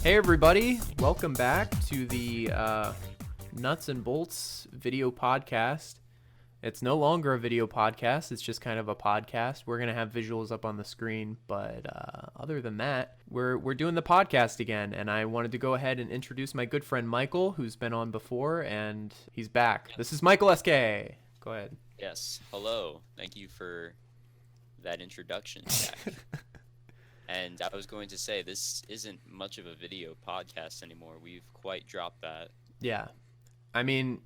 Hey everybody, welcome back to the Nuts and Bolts video podcast. It's no longer a video podcast, it's just kind of a podcast. We're going to have visuals up on the screen, but other than that, we're doing the podcast again, and I wanted to go ahead and introduce my good friend Michael, who's been on before, and he's back. This is Michael SK. Go ahead. Yes, hello. Thank you for that introduction, Jack. And I was going to say, this isn't much of a video podcast anymore. We've quite dropped that. Yeah. I mean,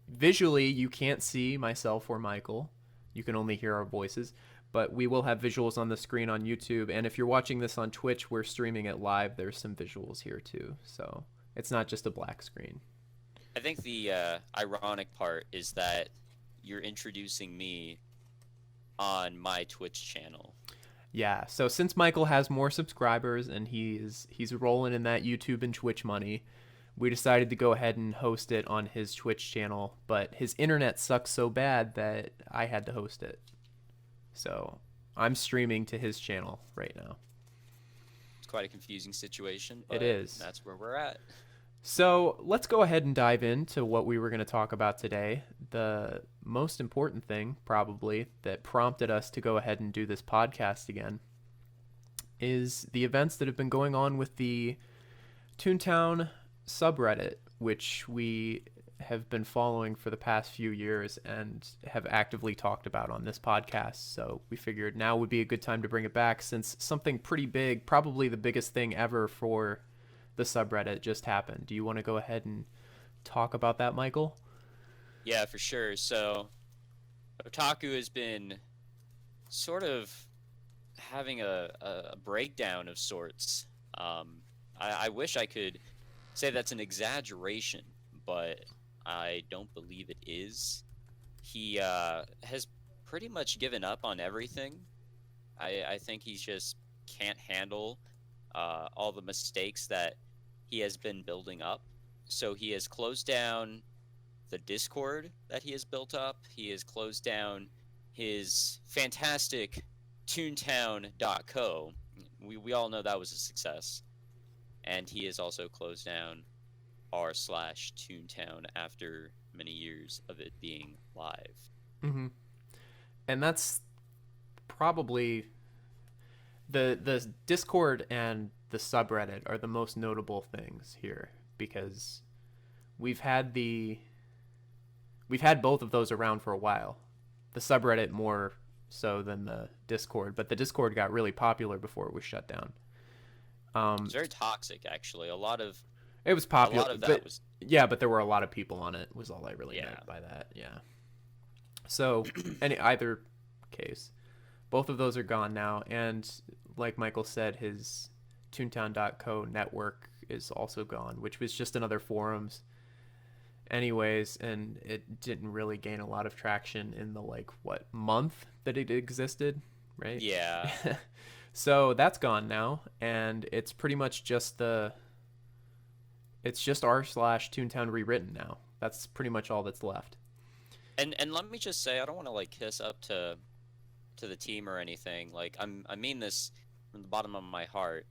visually, you can't see myself or Michael. You can only hear our voices. But we will have visuals on the screen on YouTube. And if you're watching this on Twitch, we're streaming it live. There's some visuals here, too. So it's not just a black screen. I think the ironic part is that you're introducing me on my Twitch channel. Yeah, so since Michael has more subscribers and he's rolling in that YouTube and Twitch money, we decided to go ahead and host it on his Twitch channel, but his internet sucks so bad that I had to host it. So I'm streaming to his channel right now. It's quite a confusing situation, but it is. That's where we're at. So let's go ahead and dive into what we were going to talk about today. The most important thing, probably, that prompted us to go ahead and do this podcast again is the events that have been going on with the Toontown subreddit, which we have been following for the past few years and have actively talked about on this podcast. So we figured now would be a good time to bring it back since something pretty big, probably the biggest thing ever for the subreddit, just happened. Do you want to go ahead and talk about that, Michael? Yeah, for sure. So Otaku has been sort of having a breakdown of sorts. I wish I could say that's an exaggeration, but I don't believe it is. He has pretty much given up on everything. I think he just can't handle all the mistakes that he has been building up. So he has closed down the Discord that he has built up. He has closed down his fantastic Toontown.co. We all know that was a success. And he has also closed down r/Toontown after many years of it being live. Mm-hmm. And that's probably the Discord and the subreddit are the most notable things here, because we've had both of those around for a while. The subreddit more so than the Discord, but the Discord got really popular before it was shut down. It's very toxic, actually. It was popular. A lot of that was... Yeah, but there were a lot of people on it, was all I really meant by that. Yeah. So, either case, both of those are gone now, and like Michael said, his Toontown.co network is also gone, which was just another forums anyways, and it didn't really gain a lot of traction in the month that it existed, right? Yeah. So that's gone now, and it's pretty much just it's just r/Toontown rewritten now. That's pretty much all that's left. And let me just say, I don't want to kiss up to the team or anything. I mean this from the bottom of my heart.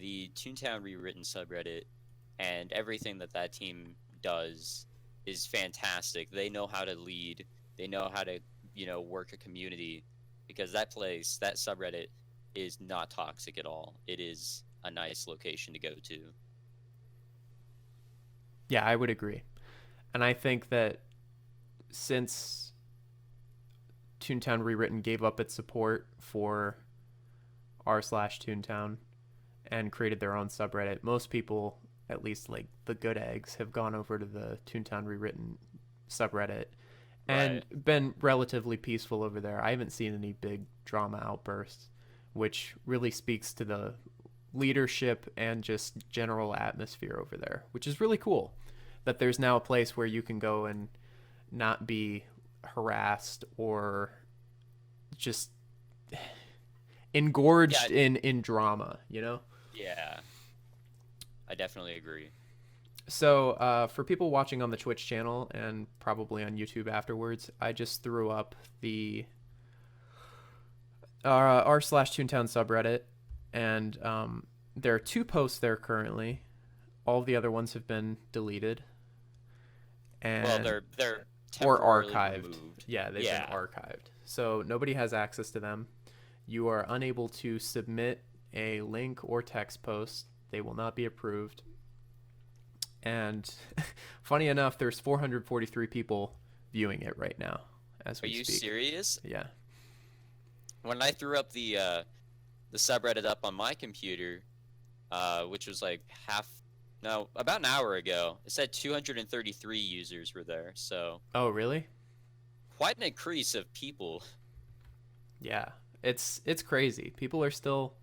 The Toontown rewritten subreddit and everything that team does is fantastic. They know how to lead. They know how to, work a community, because that subreddit is not toxic at all. It is a nice location to go to. Yeah, I would agree. And I think that since Toontown Rewritten gave up its support for r/Toontown and created their own subreddit, most people, at least the good eggs, have gone over to the Toontown Rewritten subreddit and been relatively peaceful over there. I haven't seen any big drama outbursts, which really speaks to the leadership and just general atmosphere over there, which is really cool that there's now a place where you can go and not be harassed or just engorged in drama, Yeah, I definitely agree. So for people watching on the Twitch channel and probably on YouTube afterwards, I just threw up the r/Toontown subreddit, and There are 2 posts there currently. All the other ones have been deleted Well, and they're or temporarily archived. removed. Yeah, they've been Yeah. archived. So nobody has access to them. You are unable to submit a link or text post. They will not be approved. And funny enough, there's 443 people viewing it right now as Are we you speak. serious? Yeah. When I threw up the subreddit up on my computer, which was like about an hour ago, it said 233 users were there. So Oh, really? quite an increase of people. Yeah. It's crazy. People are still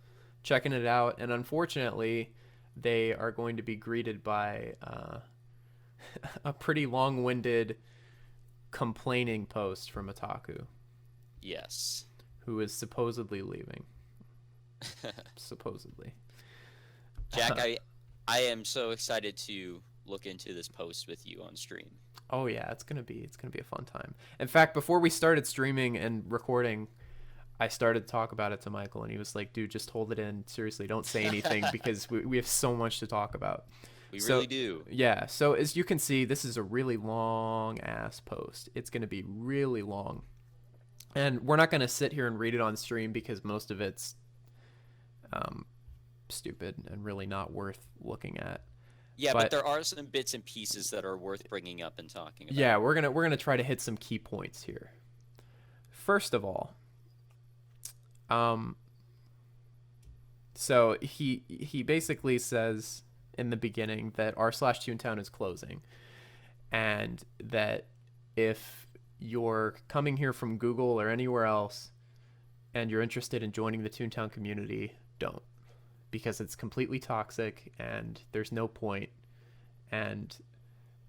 checking it out, and unfortunately, they are going to be greeted by a pretty long-winded complaining post from Otaku, Yes. who is supposedly leaving. Supposedly. Jack, I am so excited to look into this post with you on stream. Oh yeah, it's gonna be a fun time. In fact, before we started streaming and recording, I started to talk about it to Michael, and he was like, "Dude, just hold it in. Seriously, don't say anything because we have so much to talk about." We So, really do. yeah. So as you can see, this is a really long ass post. It's gonna be really long, and we're not gonna sit here and read it on stream because most of it's stupid and really not worth looking at. Yeah, but there are some bits and pieces that are worth bringing up and talking about. Yeah, we're gonna try to hit some key points here. First of all, um, so he basically says in the beginning that r/Toontown is closing, and that if you're coming here from Google or anywhere else, and you're interested in joining the Toontown community, don't, because it's completely toxic and there's no point. And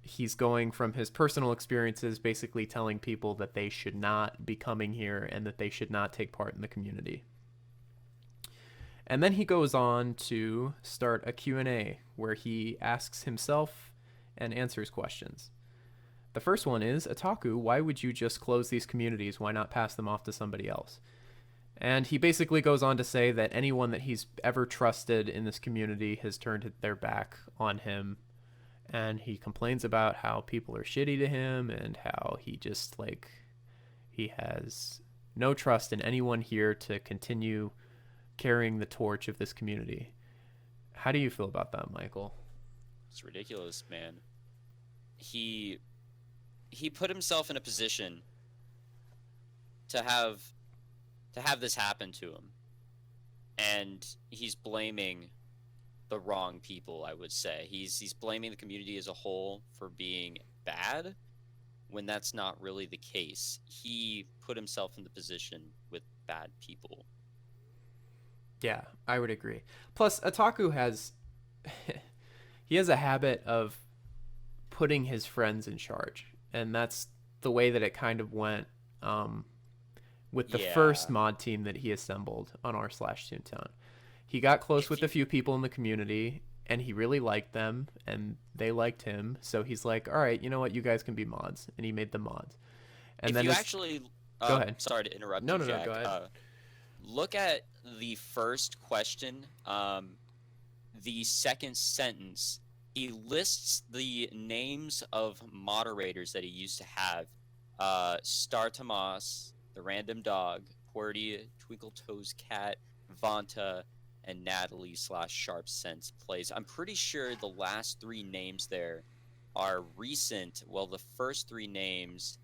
he's going from his personal experiences, basically telling people that they should not be coming here and that they should not take part in the community. And then he goes on to start a Q&A where he asks himself and answers questions. The first one is, Otaku, why would you just close these communities? Why not pass them off to somebody else? And he basically goes on to say that anyone that he's ever trusted in this community has turned their back on him. And he complains about how people are shitty to him and how he just, like, he has no trust in anyone here to continue carrying the torch of this community. How do you feel about that, Michael? It's ridiculous, man. He put himself in a position to have this happen to him, and he's blaming the wrong people. I would say he's blaming the community as a whole for being bad, when that's not really the case. He put himself in the position with bad people. Yeah, I would agree. Plus, Otaku has he has a habit of putting his friends in charge, and that's the way that it kind of went with the first mod team that he assembled on r/Toontown. He got close with a few people in the community, and he really liked them, and they liked him. So he's like, all right, you know what? You guys can be mods. And he made them mods. And If then you actually... go ahead. Sorry to interrupt No, you, no, Jack. go ahead. Look at the first question. The second sentence, he lists the names of moderators that he used to have. Star Tomas, the Random Dog, Qwerty, Twinkle Toes Cat, Vanta, and Natalie/Sharp Sense Plays. I'm pretty sure the last three names there are recent. Well, the first three names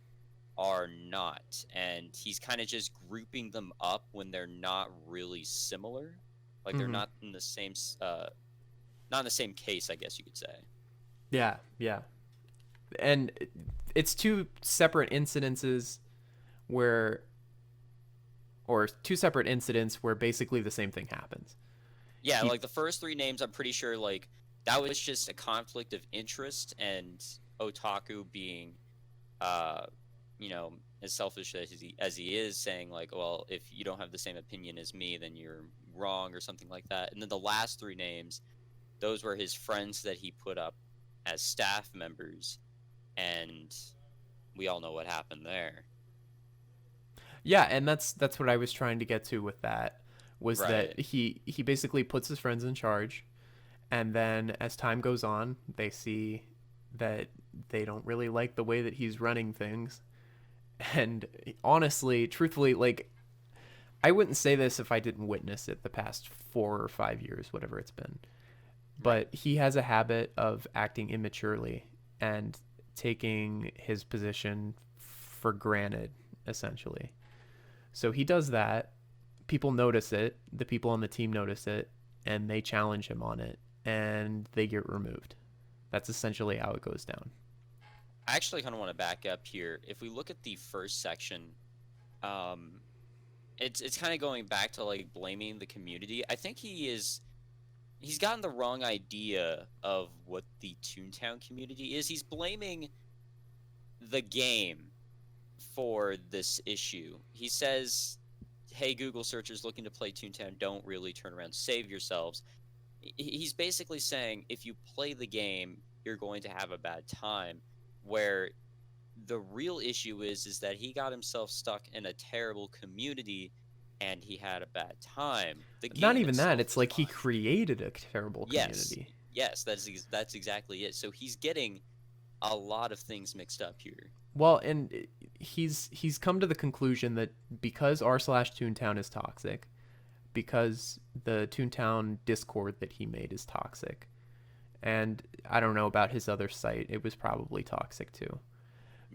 are not, and he's kind of just grouping them up when they're not really similar. Like they're not in the same not in the same case, I guess you could say. Yeah. And it's two separate incidences where basically the same thing happens. Yeah, like the first three names, I'm pretty sure like that was just a conflict of interest, and Otaku being as selfish as he is, saying like, well, if you don't have the same opinion as me, then you're wrong or something like that. And then the last three names, those were his friends that he put up as staff members, and we all know what happened there. Yeah, and that's what I was trying to get to with that, was Right. that he basically puts his friends in charge, and then as time goes on, they see that they don't really like the way that he's running things. And honestly, truthfully, like, I wouldn't say this if I didn't witness it the past 4 or 5 years, whatever it's been. Right. But he has a habit of acting immaturely and taking his position for granted, essentially. So he does that. People notice it. The people on the team notice it, and they challenge him on it, and they get removed. That's essentially how it goes down. I actually kind of want to back up here. If we look at the first section, um, it's kind of going back to like blaming the community. I think he's gotten the wrong idea of what the Toontown community is. He's blaming the game for this issue. He says, "Hey, Google searchers looking to play Toontown, don't really turn around, save yourselves." He's basically saying if you play the game, you're going to have a bad time. Where the real issue is that he got himself stuck in a terrible community and he had a bad time. The Not game even that. itself It's was like he fine. created a terrible Yes, community. yes, that's exactly it. So he's getting a lot of things mixed up here. Well, and he's come to the conclusion that because r/Toontown is toxic, because the Toontown Discord that he made is toxic, and I don't know about his other site, it was probably toxic too.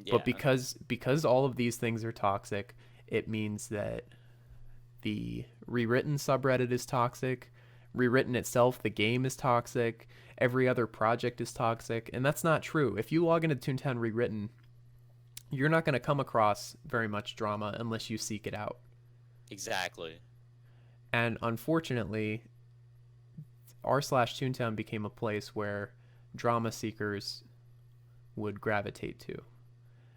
But Yeah, because all of these things are toxic, it means that the rewritten subreddit is toxic, rewritten itself, the game is toxic, every other project is toxic, and that's not true. If you log into Toontown Rewritten, you're not going to come across very much drama unless you seek it out. exactly. And unfortunately, r/Toontown became a place where drama seekers would gravitate to.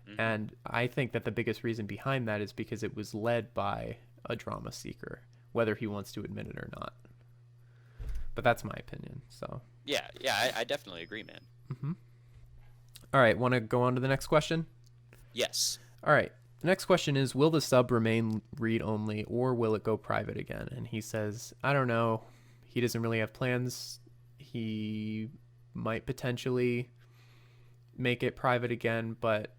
Hmm. And I think that the biggest reason behind that is because it was led by a drama seeker, whether he wants to admit it or not. But that's my opinion. So, Yeah, yeah, I definitely agree, man. all right, want to go on to the next question? Yes. All right. The next question is, will the sub remain read only or will it go private again? And he says, I don't know. He doesn't really have plans. He might potentially make it private again, but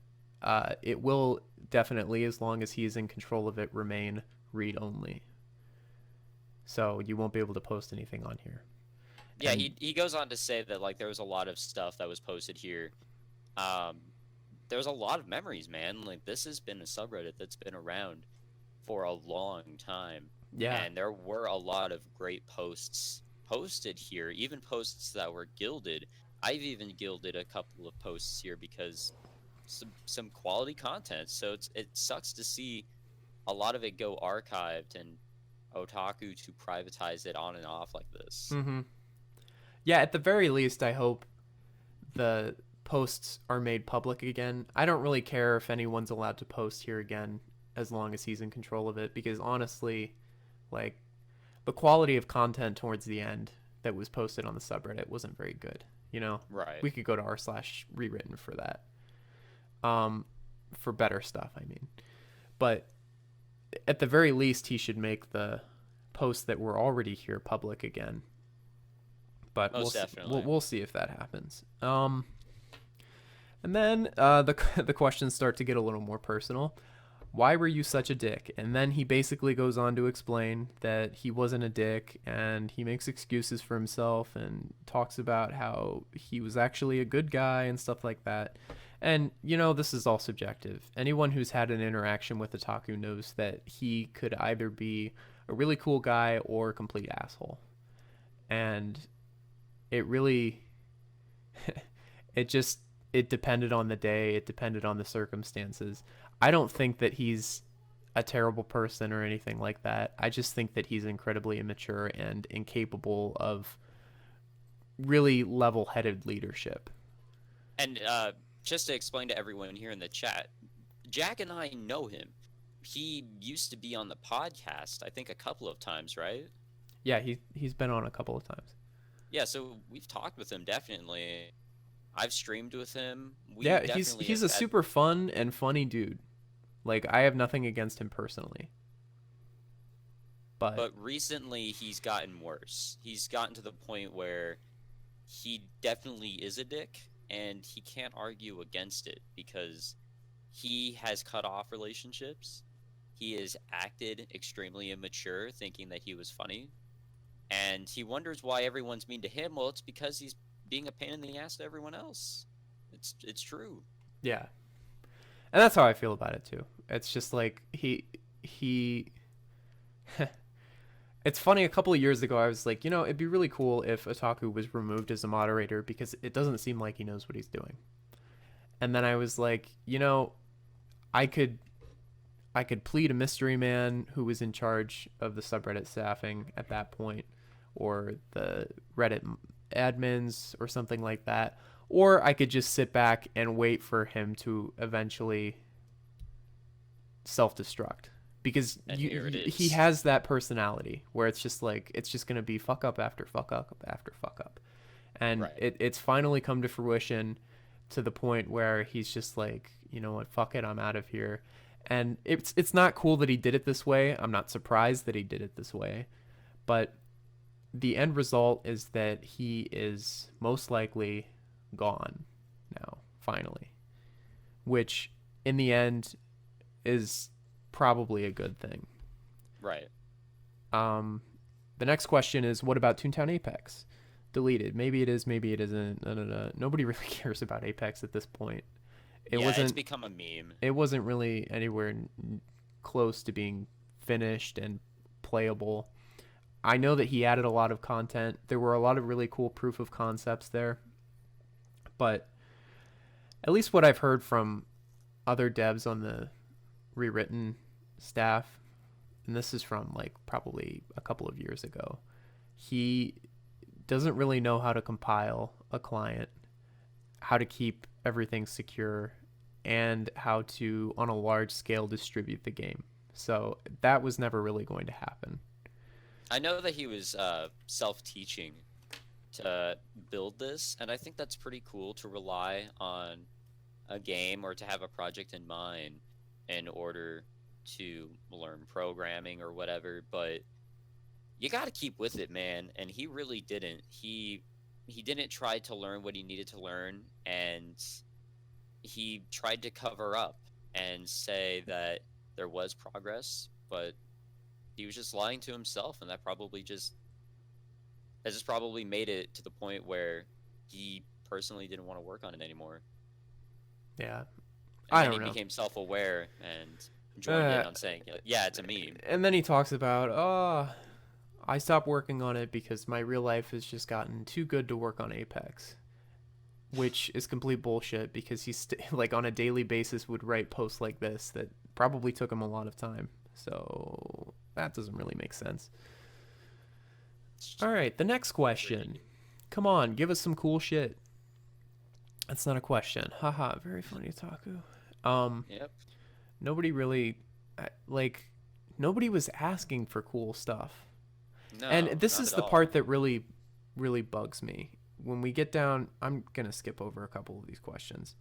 it will definitely, as long as he's in control of it, remain read only. So you won't be able to post anything on here. Yeah, And he goes on to say that like there was a lot of stuff that was posted here. Um, there was a lot of memories, man. Like this has been a subreddit that's been around for a long time, yeah, and there were a lot of great posts posted here, even posts that were gilded. I've even gilded a couple of posts here because some quality content. So it sucks to see a lot of it go archived and Otaku to privatize it on and off like this. yeah. At the very least, I hope the posts are made public again. I don't really care if anyone's allowed to post here again as long as he's in control of it, because honestly, like, the quality of content towards the end that was posted on the subreddit wasn't very good. You know, Right. we could go to r/rewritten for that. For better stuff, I mean. But at the very least, he should make the posts that were already here public again. But Most definitely. we'll see if that happens. And then the questions start to get a little more personal. Why were you such a dick? And then he basically goes on to explain that he wasn't a dick, and he makes excuses for himself and talks about how he was actually a good guy and stuff like that. And, you know, this is all subjective. Anyone who's had an interaction with Otaku knows that he could either be a really cool guy or a complete asshole. And it really, it depended on the day, it depended on the circumstances. I don't think that he's a terrible person or anything like that. I just think that he's incredibly immature and incapable of really level-headed leadership. And just to explain to everyone here in the chat, Jack and I know him. He used to be on the podcast, I think a couple of times, right? Yeah, he's been on a couple of times. Yeah, so we've talked with him definitely. I've streamed with him. We Yeah, definitely he's have a had, super fun and funny dude. Like, I have nothing against him personally. But But recently, he's gotten worse. He's gotten to the point where he definitely is a dick, and he can't argue against it because he has cut off relationships. He has acted extremely immature, thinking that he was funny, and he wonders why everyone's mean to him. Well, it's because he's being a pain in the ass to everyone else. It's true. yeah, and that's how I feel about it too. It's just like he it's funny, a couple of years ago I was like, it'd be really cool if Otaku was removed as a moderator because it doesn't seem like he knows what he's doing. And then I was like, I could plead a mystery man who was in charge of the subreddit staffing at that point, or the Reddit admins or something like that, or I could just sit back and wait for him to eventually self-destruct, because And here it he is. has that personality where it's just like, it's just going to be fuck up after fuck up after fuck up. And Right. it's finally come to fruition to the point where he's just like, you know what, fuck it, I'm out of here. And it's not cool that he did it this way. I'm not surprised that he did it this way. But the end result is that he is most likely gone now, finally. Which, in the end, is probably a good thing. Right. The next question is, what about Toontown Apex? Deleted. Maybe it is, maybe it isn't. Nobody really cares about Apex at this point. It's become a meme. It wasn't really anywhere close to being finished and playable. I know that he added a lot of content. There were a lot of really cool proof of concepts there. But at least what I've heard from other devs on the rewritten staff, and this is from like probably a couple of years ago, he doesn't really know how to compile a client, how to keep everything secure, and how to, on a large scale, distribute the game. So that was never really going to happen. I know that he was self-teaching to build this, and I think that's pretty cool to rely on a game or to have a project in mind in order to learn programming or whatever, but you got to keep with it, man, and he really didn't. He didn't try to learn what he needed to learn, and he tried to cover up and say that there was progress, but he was just lying to himself, and that just probably made it to the point where he personally didn't want to work on it anymore. Yeah. And I then don't he know. became self-aware and joined in on saying, yeah, it's a meme. And then he talks about, I stopped working on it because my real life has just gotten too good to work on Apex, which is complete bullshit, because he's like on a daily basis would write posts like this that probably took him a lot of time. So that doesn't really make sense. All right, the next question. Come on, give us some cool shit. That's not a question. Haha, very funny, Otaku. Yep. Nobody really, nobody was asking for cool stuff. No, And this not is at the all. part that really, really bugs me. When we get down, I'm going to skip over a couple of these questions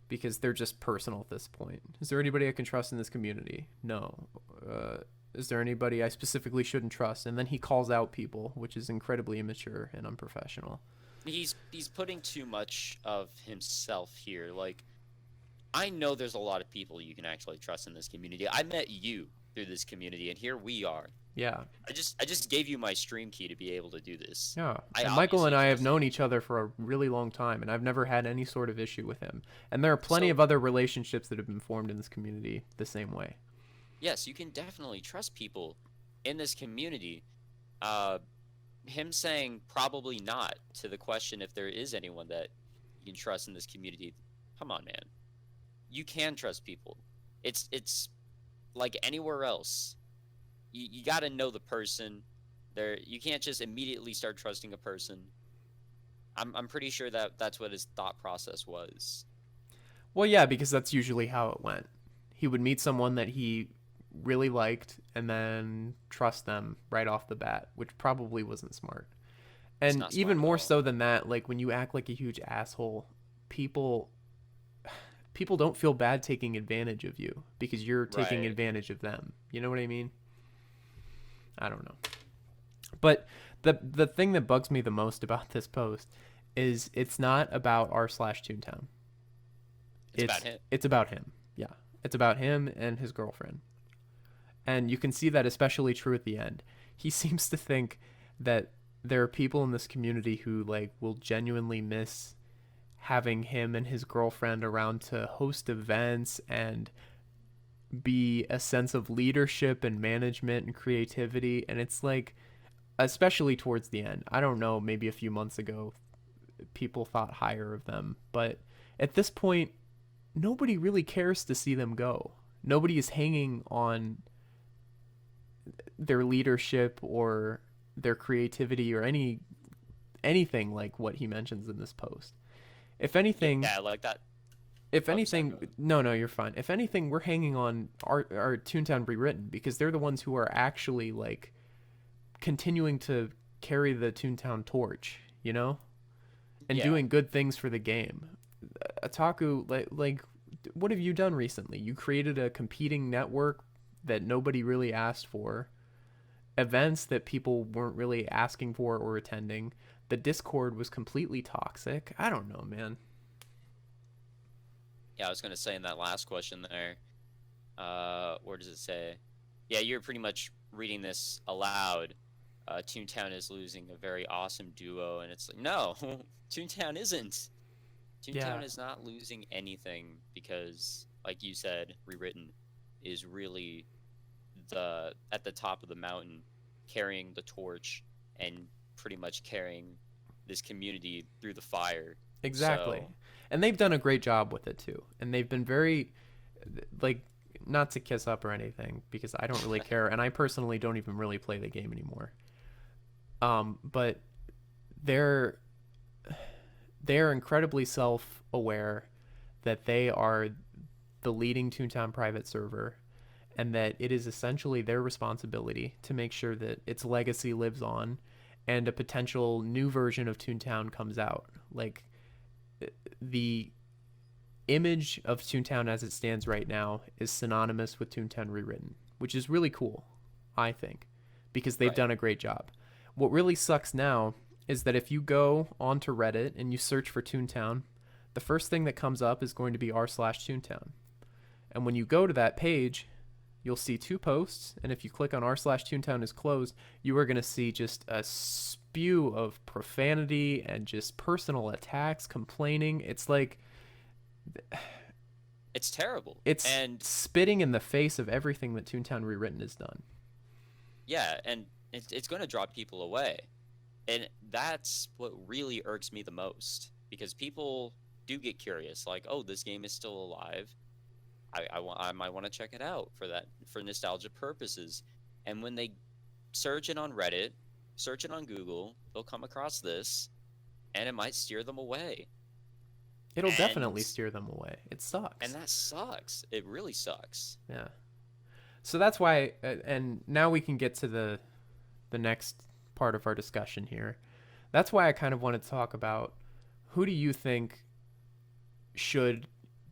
because they're just personal at this point. Is there anybody I can trust in this community? No. Is there anybody I specifically shouldn't trust? And then he calls out people, which is incredibly immature and unprofessional. He's putting too much of himself here. Like, I know there's a lot of people you can actually trust in this community. I met you through this community, and here we are. Yeah. I just gave you my stream key to be able to do this. Yeah. I And Michael and obviously I have trust known you. each other for a really long time, and I've never had any sort of issue with him. And there are plenty So- of other relationships that have been formed in this community the same way. Yes, you can definitely trust people in this community. Him saying probably not to the question if there is anyone that you can trust in this community. Come on, man. You can trust people. It's like anywhere else. You got to know the person. You can't just immediately start trusting a person. I'm pretty sure that that's what his thought process was. Well, yeah, because that's usually how it went. He would meet someone that he really liked and then trust them right off the bat, which probably wasn't smart. It's And not smart even at more all. so than that, like when you act like a huge asshole, people don't feel bad taking advantage of you because you're taking Right. advantage of them. You know what I mean? I don't know. But the thing that bugs me the most about this post is it's not about r/Toontown. It's about him. It's about him. Yeah. It's about him and his girlfriend. And you can see that especially true at the end. He seems to think that there are people in this community who like will genuinely miss having him and his girlfriend around to host events and be a sense of leadership and management and creativity. And it's like, especially towards the end, I don't know, maybe a few months ago people thought higher of them, but at this point nobody really cares to see them go. Nobody is hanging on their leadership or their creativity or anything like what he mentions in this post. If anything, Yeah, like that. if Oh, sorry, go anything, ahead. no, you're fine. If anything, we're hanging on our Toontown Rewritten because they're the ones who are actually like continuing to carry the Toontown torch, you know, and Yeah. doing good things for the game. Otaku, like, what have you done recently? You created a competing network that nobody really asked for, events that people weren't really asking for or attending. The Discord was completely toxic. I don't know, man. Yeah, I was gonna say in that last question there, where does it say? Yeah, you're pretty much reading this aloud. Toontown is losing a very awesome duo, and it's like, no, Toontown isn't. Yeah, Toontown is not losing anything because, like you said, Rewritten is really at the top of the mountain, carrying the torch and pretty much carrying this community through the fire. exactly. So, And they've done a great job with it too. And they've been very, like, not to kiss up or anything because I don't really care, and I personally don't even really play the game anymore. But they're they're incredibly self-aware that they are the leading Toontown private server and that it is essentially their responsibility to make sure that its legacy lives on and a potential new version of Toontown comes out. Like the image of Toontown as it stands right now is synonymous with Toontown Rewritten, which is really cool, I think, because they've right. done a great job. What really sucks now is that if you go onto Reddit and you search for Toontown, the first thing that comes up is going to be r/Toontown. And when you go to that page, you'll see two posts, and if you click on r/Toontown is closed, you are going to see just a spew of profanity and just personal attacks, complaining. It's like It's terrible. it's And spitting in the face of everything that Toontown Rewritten has done. yeah, and it's going to draw people away. And that's what really irks me the most because people do get curious like, oh, this game is still alive. I might want to check it out for nostalgia purposes. And when they search it on Reddit, search it on Google, they'll come across this and it might steer them away. It'll And definitely steer them away. It sucks. that sucks. It really sucks. Yeah. So that's why, and now we can get to the next part of our discussion here. That's why I kind of want to talk about who do you think should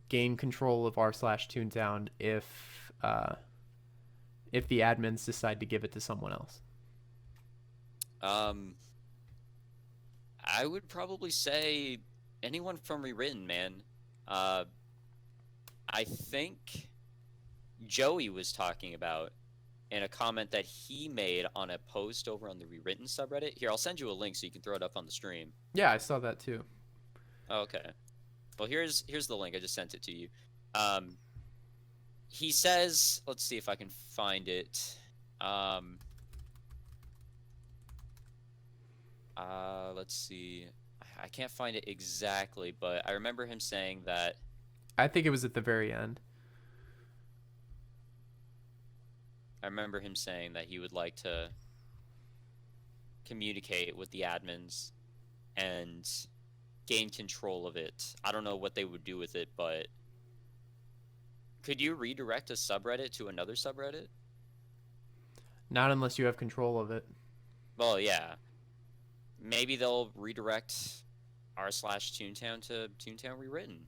gain control of r/Toontown if the admins decide to give it to someone else. Um I would probably say anyone from Rewritten, man. Uh I think Joey was talking about in a comment that he made on a post over on the Rewritten subreddit. Here, I'll send you a link so you can throw it up on the stream. Yeah, I saw that too. Oh, okay. Well, here's the link. I just sent it to you. Um, he says, let's see if I can find it. Let's see. I can't find it exactly, but I remember him saying that. I think it was at the very end. I remember him saying that he would like to communicate with the admins and gain control of it. I don't know what they would do with it, but could you redirect a subreddit to another subreddit? Not unless you have control of it. Well, yeah. Maybe they'll redirect r/Toontown to Toontown Rewritten.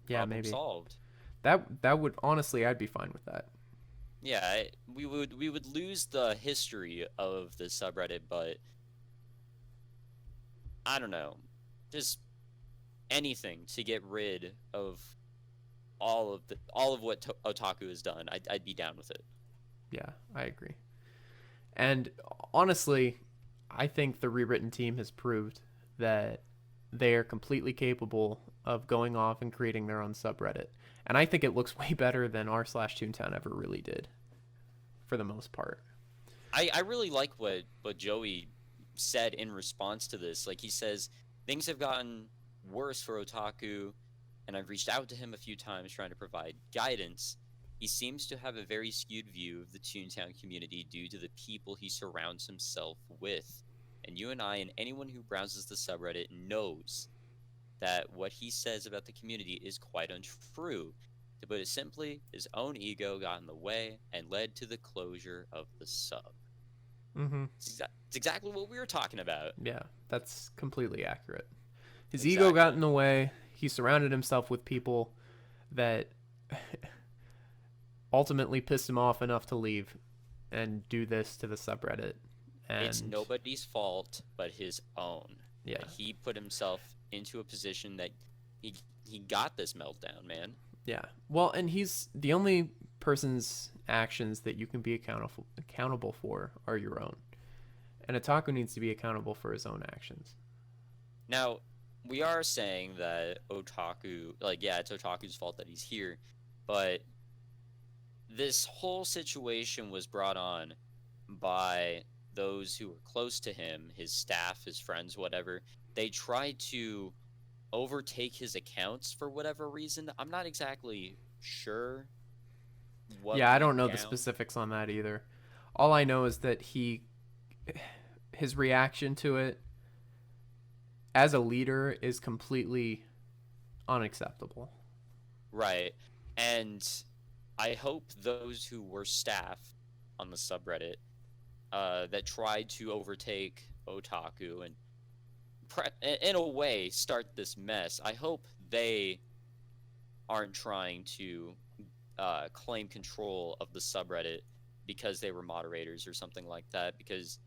Yeah, Problem maybe. solved. That would honestly, I'd be fine with that. Yeah, we would lose the history of the subreddit, but I don't know, just anything to get rid of all of what Otaku has done. I'd be down with it. Yeah, I agree. And honestly, I think the rewritten team has proved that they are completely capable of going off and creating their own subreddit. And I think it looks way better than r/Toontown ever really did, for the most part. I really like what Joey said in response to this. Like he says, things have gotten worse for Otaku, and I've reached out to him a few times trying to provide guidance. He seems to have a very skewed view of the Toontown community due to the people he surrounds himself with. And you and I and anyone who browses the subreddit knows that what he says about the community is quite untrue. To put it simply, his own ego got in the way and led to the closure of the sub. Mm-hmm. It's exactly what we were talking about. Yeah, that's completely accurate. His ego got Exactly. in the way. He surrounded himself with people that ultimately pissed him off enough to leave and do this to the subreddit. It's And nobody's fault but his own. yeah, He put himself into a position that he he got this meltdown, man. yeah. Well, and he's the only person's actions that you can be accountable for are your own. And Otaku needs to be accountable for his own actions. Now, we are saying that Otaku, like, yeah, it's Otaku's fault that he's here, but this whole situation was brought on by those who were close to him, his staff, his friends, whatever. They tried to overtake his accounts for whatever reason. I'm not exactly sure what Yeah, I don't went know the down. specifics on that either. All I know is that his reaction to it as a leader is completely unacceptable. Right. And I hope those who were staff on the subreddit that tried to overtake Otaku and in a way start this mess, I hope they aren't trying to claim control of the subreddit because they were moderators or something like that, because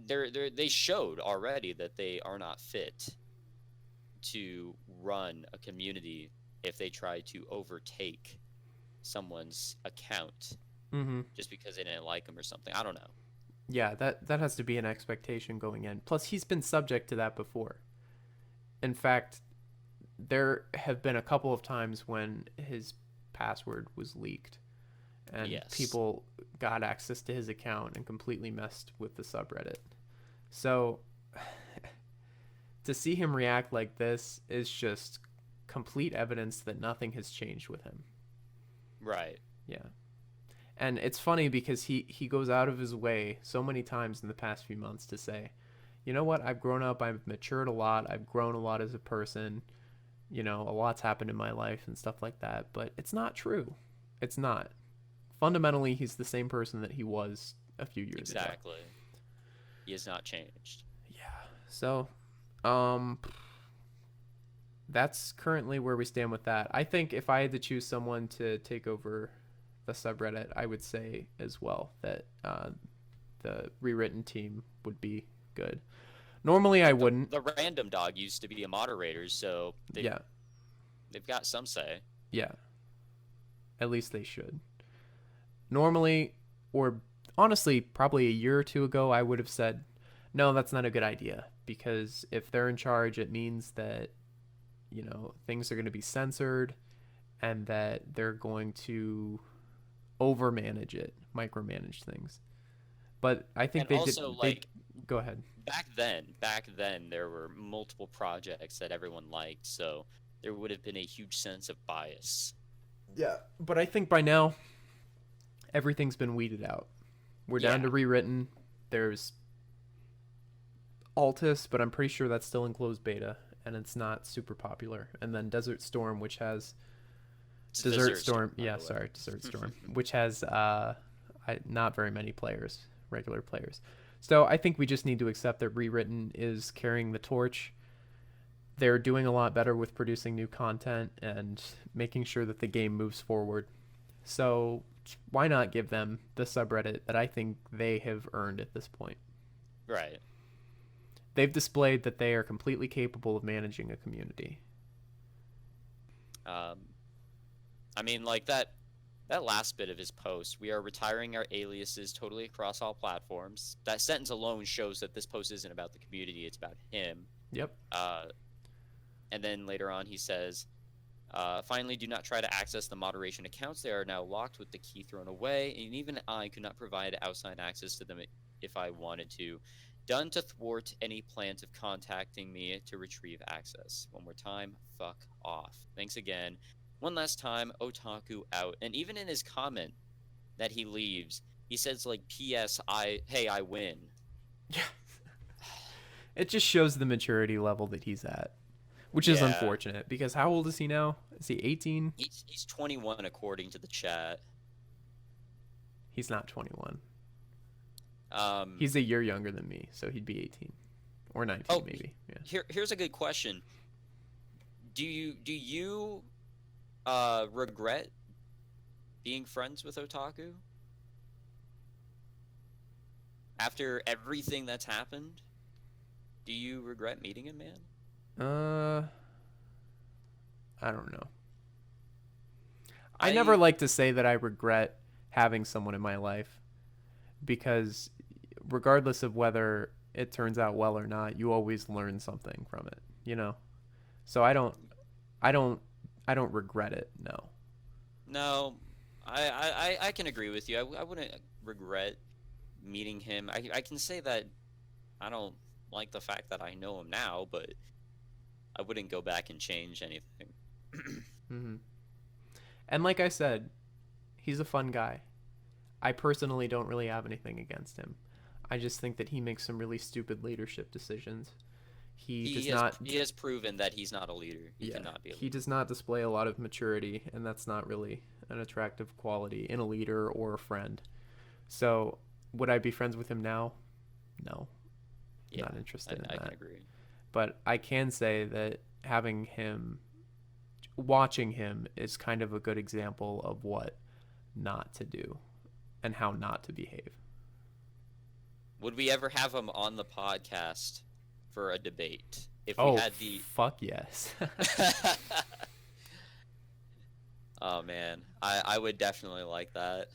they showed already that they are not fit to run a community if they try to overtake someone's account Mm-hmm. just because they didn't like him or something. I don't know. Yeah, that has to be an expectation going in. Plus, he's been subject to that before. In fact, there have been a couple of times when his password was leaked and Yes. people got access to his account and completely messed with the subreddit. So to see him react like this is just complete evidence that nothing has changed with him. Right. Yeah. And it's funny because he goes out of his way so many times in the past few months to say, you know what, I've grown up, I've matured a lot, I've grown a lot as a person, a lot's happened in my life and stuff like that. But it's not true. It's not. Fundamentally, he's the same person that he was a few years ago. Exactly. He has not changed. Yeah. So, um, that's currently where we stand with that. I think if I had to choose someone to take over the subreddit, I would say as well that the rewritten team would be good. Normally, I Like wouldn't. the random dog used to be a moderator, so Yeah, they've got some say. yeah. At least they should. Normally, or honestly, probably a year or two ago, I would have said, no, that's not a good idea. Because if they're in charge, it means that, things are going to be censored and that they're going to overmanage it, micromanage things. But I think And they did. also, They like, go ahead. back then there were multiple projects that everyone liked, so there would have been a huge sense of bias. Yeah, but I think by now everything's been weeded out. We're down Yeah. to rewritten. There's Altus, but I'm pretty sure that's still in closed beta and it's not super popular. And then Desert Storm, which has It's a Desert dessert store, Storm. by Yeah, the way. sorry, Desert Storm, which has not very many players, regular players. So I think we just need to accept that rewritten is carrying the torch. They're doing a lot better with producing new content and making sure that the game moves forward. So why not give them the subreddit that I think they have earned at this point? Right. They've displayed that they are completely capable of managing a community. I mean, like that last bit of his post, we are retiring our aliases totally across all platforms. That sentence alone shows that this post isn't about the community, it's about him. Yep. And then later on he says, finally, do not try to access the moderation accounts. They are now locked with the key thrown away, and even I could not provide outside access to them if I wanted to. Done to thwart any plans of contacting me to retrieve access. One more time, fuck off. Thanks again. One last time, Otaku out. And even in his comment that he leaves, he says like, P.S. I win. Yeah. It just shows the maturity level that he's at, which is unfortunate because how old is he now? Is he 18? He's 21 according to the chat. He's not 21. He's a year younger than me, so he'd be 18 or 19 maybe. Yeah. Here's a good question. Do you regret being friends with Otaku after everything that's happened? Do you regret meeting him, man? I don't know. I never like to say that I regret having someone in my life because regardless of whether it turns out well or not, you always learn something from it, you know? So I don't regret it. No. No, I can agree with you. I wouldn't regret meeting him. I can say that I don't like the fact that I know him now, but I wouldn't go back and change anything. Mm-hmm. And like I said, he's a fun guy. I personally don't really have anything against him. I just think that he makes some really stupid leadership decisions. He has proven that he's not a leader. He cannot be a leader. He does not display a lot of maturity, and that's not really an attractive quality in a leader or a friend. So, would I be friends with him now? No. Yeah, not interested in that. I can agree. But I can say that watching him is kind of a good example of what not to do and how not to behave. Would we ever have him on the podcast for a debate? If we had the fuck yes. Oh man, I would definitely like that.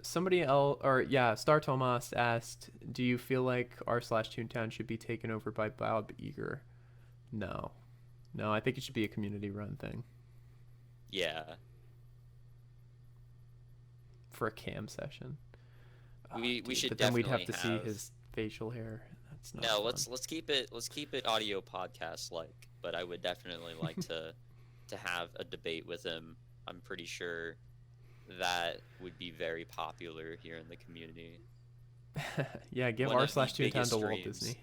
Somebody else, Star Tomas asked, do you feel like r/Toontown should be taken over by Bob Eager? No, I think it should be a community run thing. Yeah. For a cam session. We should. But then we'd have to see his facial hair. That's not. No, fun. let's keep it audio podcast like. But I would definitely like to have a debate with him. I'm pretty sure that would be very popular here in the community. Yeah, give r/Toontown to Walt Disney.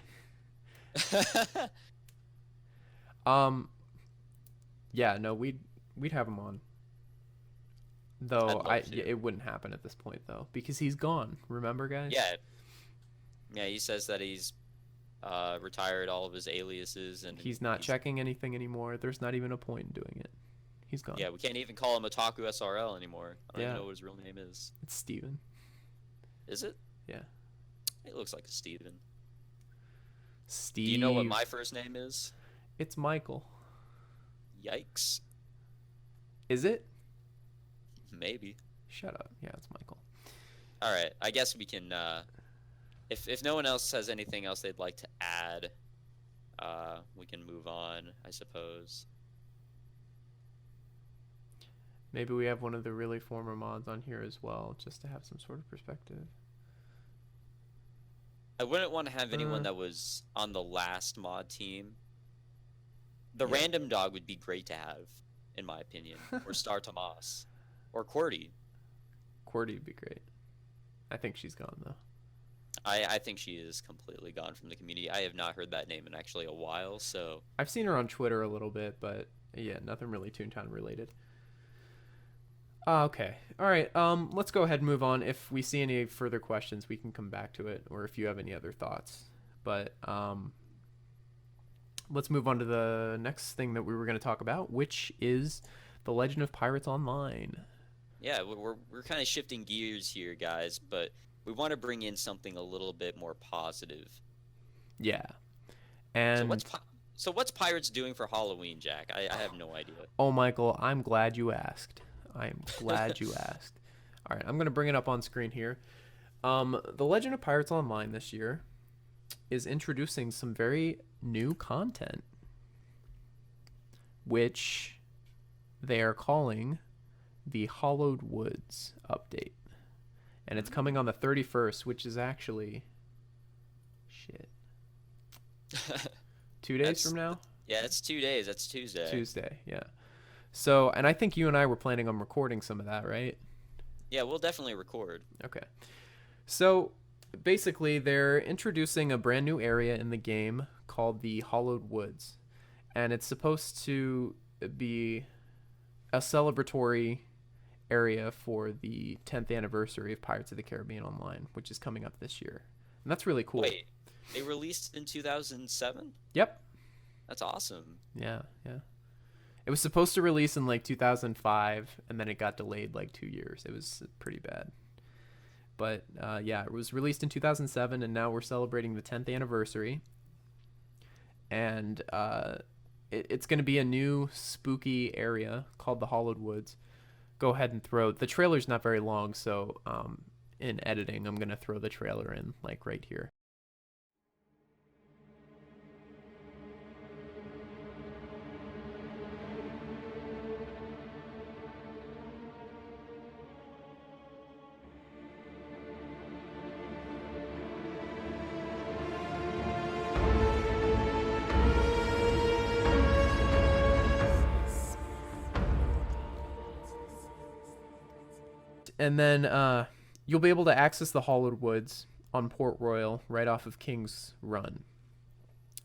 Yeah, no, we'd have him on. Though it wouldn't happen at this point though because he's gone. Remember, guys? Yeah. He says that he's retired all of his aliases and he's not checking anything anymore. There's not even a point in doing it. He's gone. Yeah, we can't even call him Otaku SRL anymore. I don't even know what his real name is. It's Steven. Is it? Yeah. It looks like a Steven. Steve. Do you know what my first name is? It's Michael. Yikes. Is it? Maybe. Shut up. Yeah, it's Michael. All right. I guess we can. If no one else has anything else they'd like to add, we can move on, I suppose. Maybe we have one of the really former mods on here as well, just to have some sort of perspective. I wouldn't want to have anyone that was on the last mod team. The random dog would be great to have, in my opinion, or Star Tomas. Or Cordy. Cordy would be great. I think she's gone, though. I think she is completely gone from the community. I have not heard that name in actually a while, so... I've seen her on Twitter a little bit, but yeah, nothing really Toontown related. Okay. All right. Let's go ahead and move on. If we see any further questions, we can come back to it, or if you have any other thoughts. But let's move on to the next thing that we were going to talk about, which is The Legend of Pirates Online. Yeah, we're kind of shifting gears here, guys, but we want to bring in something a little bit more positive. Yeah. So And what's Pirates doing for Halloween, Jack? I have no idea. oh, Michael, I'm glad you asked. I'm glad you asked. All right, I'm going to bring it up on screen here. The Legend of Pirates Online this year is introducing some very new content, which they are calling the Hollowed Woods update. And it's coming on the 31st, which is actually shit. 2 days from now? Yeah, it's 2 days. That's Tuesday. Tuesday, yeah. So, and I think you and I were planning on recording some of that, right? Yeah, we'll definitely record. Okay. So, basically, they're introducing a brand new area in the game called the Hollowed Woods. And it's supposed to be a celebratory area for the 10th anniversary of Pirates of the Caribbean Online, which is coming up this year. And that's really cool. Wait, they released in 2007? Yep. That's awesome. Yeah, yeah. It was supposed to release in like 2005, and then it got delayed like 2 years. It was pretty bad. But yeah, it was released in 2007, and now we're celebrating the 10th anniversary. And it's going to be a new spooky area called the Hollowed Woods. Go ahead and throw the trailer's not very long, so in editing, I'm going to throw the trailer in like right here. And then you'll be able to access the Hollowed Woods on Port Royal right off of King's Run.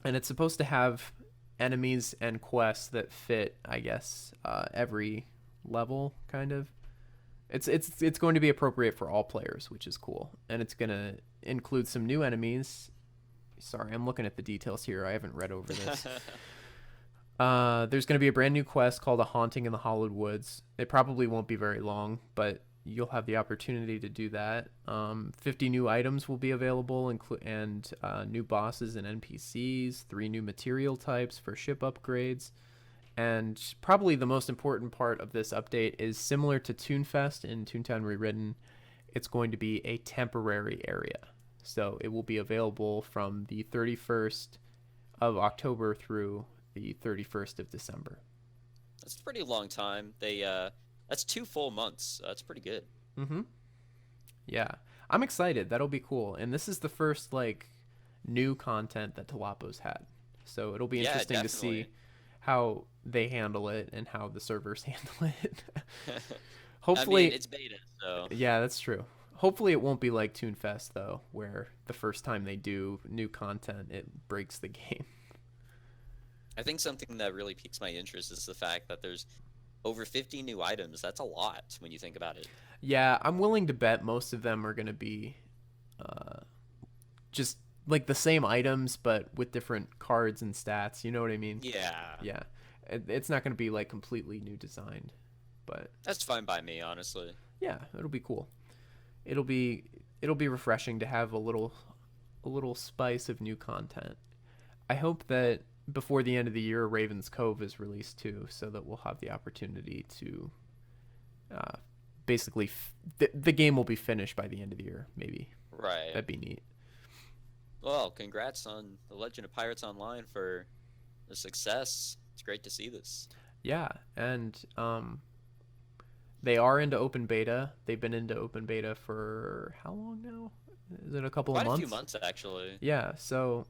And it's supposed to have enemies and quests that fit, I guess, every level, kind of. It's going to be appropriate for all players, which is cool. And it's going to include some new enemies. Sorry, I'm looking at the details here. I haven't read over this. There's going to be a brand new quest called A Haunting in the Hollowed Woods. It probably won't be very long, but you'll have the opportunity to do that. 50 new items will be available, and new bosses and NPCs, 3 new material types for ship upgrades. And probably the most important part of this update is similar to Toonfest in Toontown Rewritten. It's going to be a temporary area. So it will be available from the 31st of October through the 31st of December. That's a pretty long time. That's 2 full months. That's pretty good. Mm-hmm. Yeah. I'm excited. That'll be cool. And this is the first, like, new content that Talapo's had. So it'll be interesting to see how they handle it and how the servers handle it. Hopefully, I mean, it's beta, so. Yeah, that's true. Hopefully it won't be like Toonfest, though, where the first time they do new content, it breaks the game. I think something that really piques my interest is the fact that there's over 50 new items. That's a lot when you think about it. Yeah, I'm willing to bet most of them are going to be just like the same items, but with different cards and stats. You know what I mean? Yeah. Yeah. It's not going to be like completely new designed, but that's fine by me, honestly. Yeah, it'll be cool. It'll be refreshing to have a little spice of new content. I hope that before the end of the year, Raven's Cove is released too, so that we'll have the opportunity to basically the game will be finished by the end of the year, maybe. Right. That'd be neat. Well, congrats on The Legend of Pirates Online for the success. It's great to see this. Yeah, and they are into open beta. They've been into open beta for how long now? Is it a couple of months? Quite a few months, actually. Yeah, so,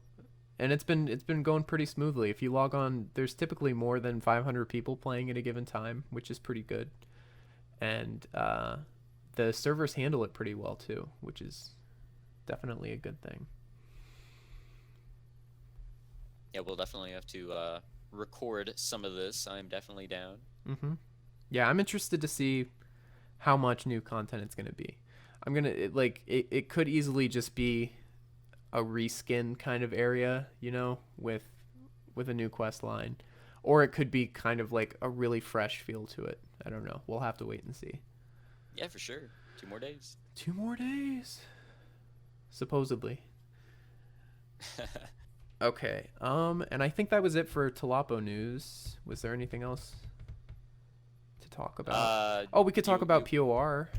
and it's been going pretty smoothly. If you log on, there's typically more than 500 people playing at a given time, which is pretty good. And the servers handle it pretty well too, which is definitely a good thing. Yeah, we'll definitely have to record some of this. I'm definitely down. Mm-hmm. Yeah, I'm interested to see how much new content it's going to be. It could easily just be a reskin kind of area, you know, with a new quest line, or it could be kind of like a really fresh feel to it. I don't know. We'll have to wait and see. Yeah, for sure. 2 more days. 2 more days. Supposedly. Okay. And I think that was it for Talapo news. Was there anything else to talk about? Oh, we could talk about POR.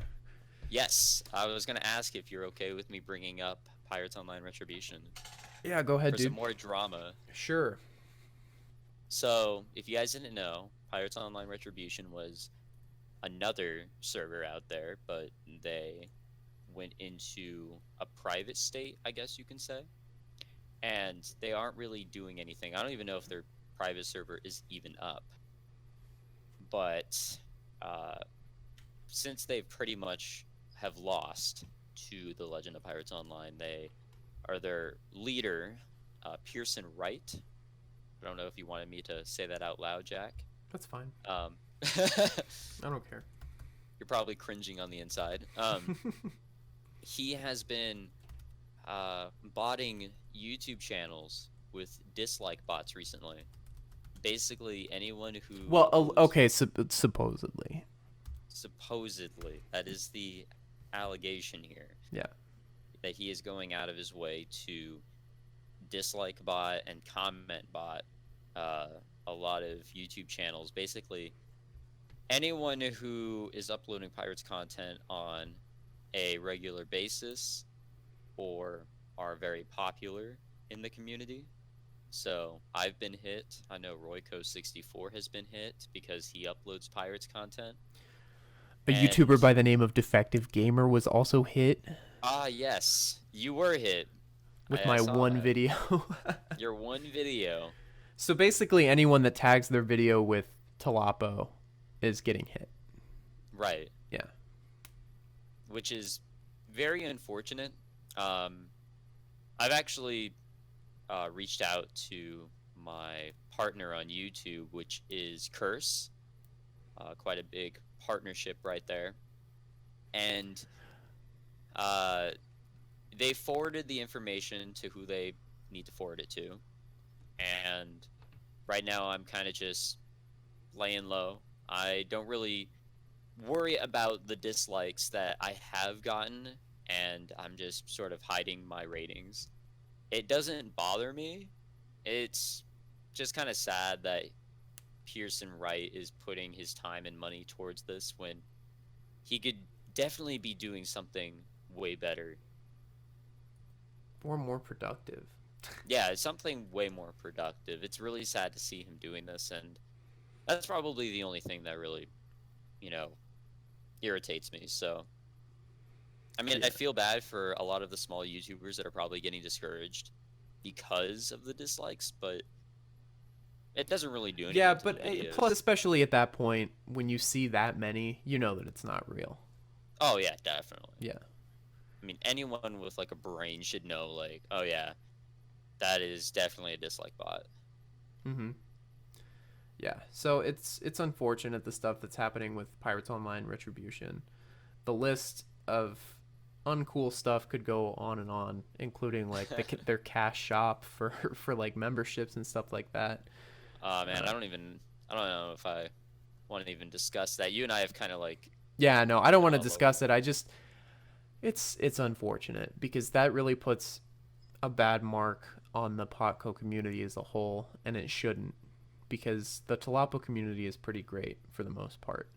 Yes, I was gonna ask if you're okay with me bringing up Pirates Online Retribution. Yeah, go ahead, for dude. some more drama. Sure. So, if you guys didn't know, Pirates Online Retribution was another server out there, but they went into a private state, I guess you can say. And they aren't really doing anything. I don't even know if their private server is even up. But since they pretty much have lost to the Legend of Pirates Online, they are their leader, Pearson Wright. I don't know if you wanted me to say that out loud, Jack. That's fine. I don't care. You're probably cringing on the inside. He has been botting YouTube channels with dislike bots recently. Basically, anyone who... Well, okay, supposedly. Supposedly. That is the allegation here. Yeah. That he is going out of his way to dislike bot and comment bot a lot of YouTube channels. Basically, anyone who is uploading Pirates content on a regular basis or are very popular in the community. So I've been hit. I know Royco64 has been hit because he uploads Pirates content. A YouTuber by the name of Defective Gamer was also hit. Ah, yes. You were hit. With my one video. Your one video. So basically anyone that tags their video with Talapo is getting hit. Right. Yeah. Which is very unfortunate. I've actually reached out to my partner on YouTube, which is Curse. Quite a big partnership right there. And they forwarded the information to who they need to forward it to. And right now I'm kind of just laying low. I don't really worry about the dislikes that I have gotten, and I'm just sort of hiding my ratings. It doesn't bother me. It's just kind of sad that Pearson Wright is putting his time and money towards this when he could definitely be doing something way better. Or more productive. Yeah, it's something way more productive. It's really sad to see him doing this, and that's probably the only thing that really, irritates me. So, I mean, yeah. I feel bad for a lot of the small YouTubers that are probably getting discouraged because of the dislikes, but it doesn't really do anything. Yeah, but plus, especially at that point, when you see that many, you know that it's not real. Oh, yeah, definitely. Yeah. I mean, anyone with, a brain should know, oh, yeah, that is definitely a dislike bot. Mm-hmm. Yeah, so it's unfortunate, the stuff that's happening with Pirates Online Retribution. The list of uncool stuff could go on and on, including, their cash shop for memberships and stuff like that. Man, I don't know if I want to even discuss that. You and I have kind of, Yeah, no, I don't want to discuss it. I just... It's unfortunate, because that really puts a bad mark on the Potco community as a whole, and it shouldn't, because the Talapo community is pretty great for the most part,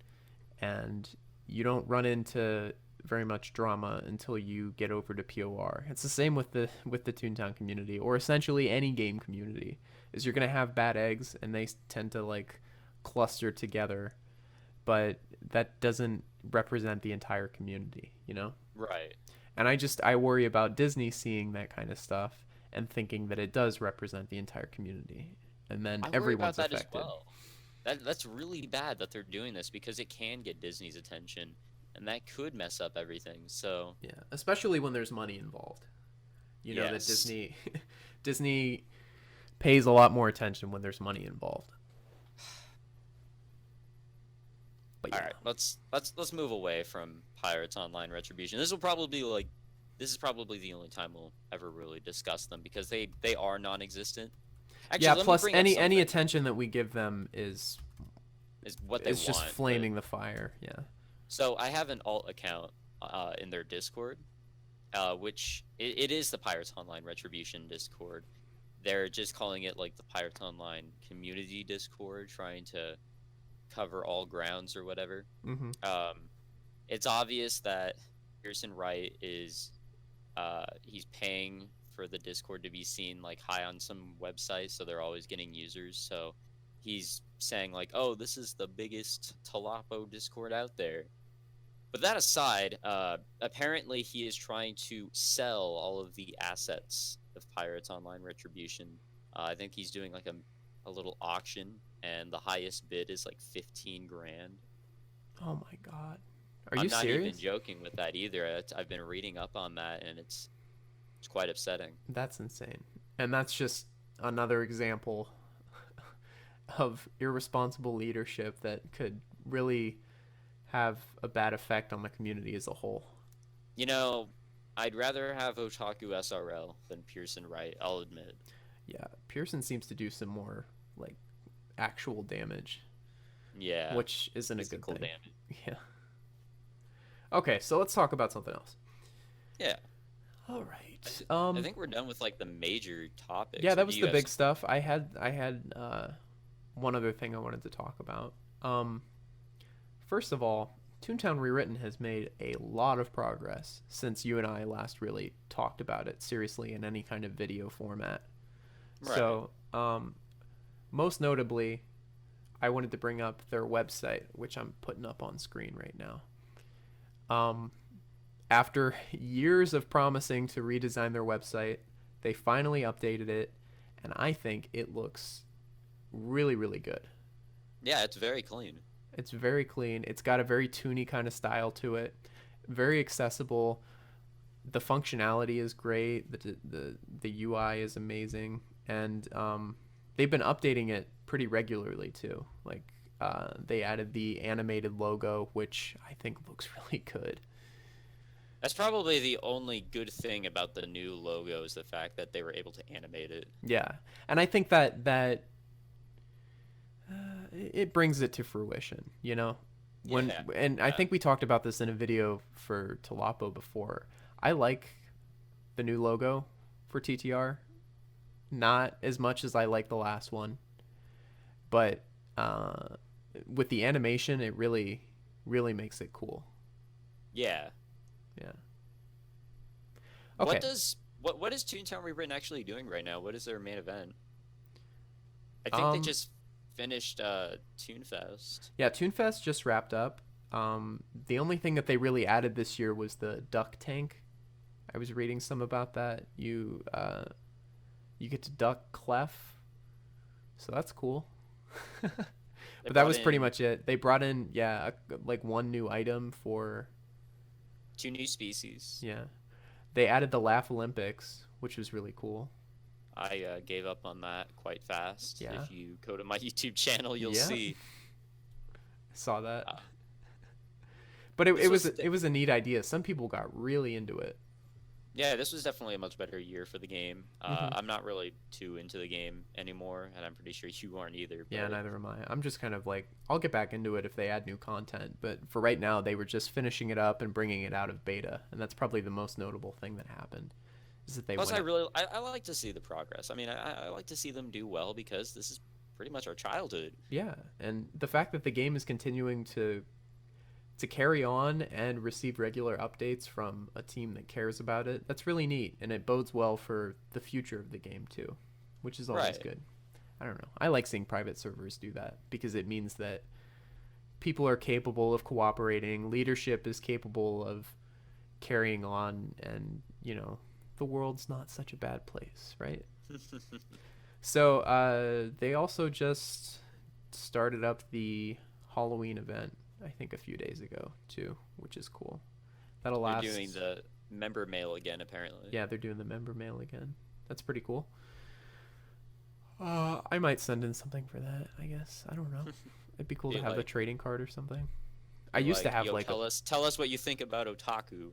and you don't run into very much drama until you get over to POR. It's the same with the Toontown community, or essentially any game community, is you're going to have bad eggs, and they tend to cluster together, but that doesn't represent the entire community, Right. And I worry about Disney seeing that kind of stuff and thinking that it does represent the entire community, and then everyone's affected. As well. That's really bad that they're doing this, because it can get Disney's attention, and that could mess up everything. So yeah, especially when there's money involved. That Disney pays a lot more attention when there's money involved. But yeah. All right, let's move away from Pirates Online Retribution. This is probably the only time we'll ever really discuss them, because they are non-existent. Actually, plus any attention that we give them is what they want. It's just flaming the fire. Yeah. So I have an alt account in their Discord, which it is the Pirates Online Retribution Discord. They're just calling it like the Pirates Online Community Discord, trying to cover all grounds or whatever. Mm-hmm. It's obvious that Pearson Wright is he's paying for the Discord to be seen like high on some websites, so they're always getting users. So he's saying like, "Oh, this is the biggest Talapo Discord out there." But that aside, apparently he is trying to sell all of the assets of Pirates Online Retribution. I think he's doing like a little auction, and the highest bid is like 15 grand. Oh my God. Are I'm you not serious? even joking with that either. I've been reading up on that, and it's quite upsetting. That's insane. And that's just another example of irresponsible leadership that could really have a bad effect on the community as a whole. You know, I'd rather have Otaku SRL than Pearson Wright, I'll admit. Yeah, Pearson seems to do some more like actual damage, Yeah. which isn't a good Physical thing. damage. Yeah. Okay, so let's talk about something else. Yeah. All right. I think we're done with like the major topics. Yeah, Or that do was you the have big stuff. I had one other thing I wanted to talk about. First of all, Toontown Rewritten has made a lot of progress since you and I last really talked about it seriously in any kind of video format. Right. So, most notably, I wanted to bring up their website, which I'm putting up on screen right now. After years of promising to redesign their website, they finally updated it, and I think it looks really, really good. Yeah, it's very clean. It's very clean. It's got a very toony kind of style to it. Very accessible. The functionality is great. The UI is amazing, and they've been updating it pretty regularly too. Like they added the animated logo, which I think looks really good. That's probably the only good thing about the new logo is the fact that they were able to animate it. Yeah, and I think that it brings it to fruition. You know, Yeah. and I think we talked about this in a video for Talapo before. I like the new logo for TTR, not as much as I like the last one, but with the animation, it really makes it cool. Yeah. Yeah. Okay. What is Toontown Rewritten actually doing right now? What is their main event? I think they just finished Toonfest. Yeah, Toonfest just wrapped up. The only thing that they really added this year was the duck tank. I was reading some about that. You get to duck Clef, so that's cool. But that was pretty much it. They brought in like one new item for 2 new species. Yeah. They added the Laugh Olympics, which was really cool. I gave up on that quite fast. Yeah. If you go to my YouTube channel, you'll Yeah. see. Saw that. But it was a neat idea. Some people got really into it. Yeah, this was definitely a much better year for the game. I'm not really too into the game anymore, and I'm pretty sure you aren't either. Yeah, neither am I. I'm just kind of like, I'll get back into it if they add new content. But for right now, they were just finishing it up and bringing it out of beta, and that's probably the most notable thing that happened. Is that they Plus, I like to see the progress. I mean, I like to see them do well because this is pretty much our childhood. Yeah, and the fact that the game is continuing to carry on and receive regular updates from a team that cares about it, that's really neat, and it bodes well for the future of the game too, which is always good. I don't know. I like seeing private servers do that because it means that people are capable of cooperating, leadership is capable of carrying on, and, you know, the world's not such a bad place, right? So they also just started up the Halloween event, I think a few days ago too, which is cool. That'll last. They're doing the member mail again, apparently. Yeah, they're doing the member mail again. That's pretty cool. I might send in something for that, I guess. I don't know. It'd be cool to have a trading card or something. I used to have like tell us what you think about Otaku.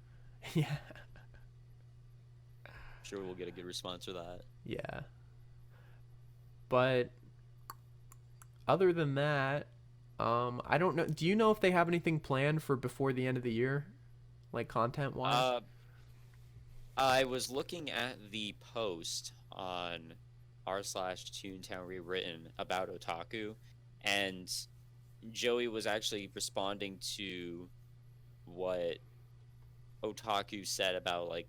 Yeah. I'm sure we'll get a good response for that. Yeah. But other than that, I don't know. Do you know if they have anything planned for before the end of the year, like content wise? Uh, I was looking at the post on r/Toontown Rewritten about Otaku, and Joey was actually responding to what Otaku said about like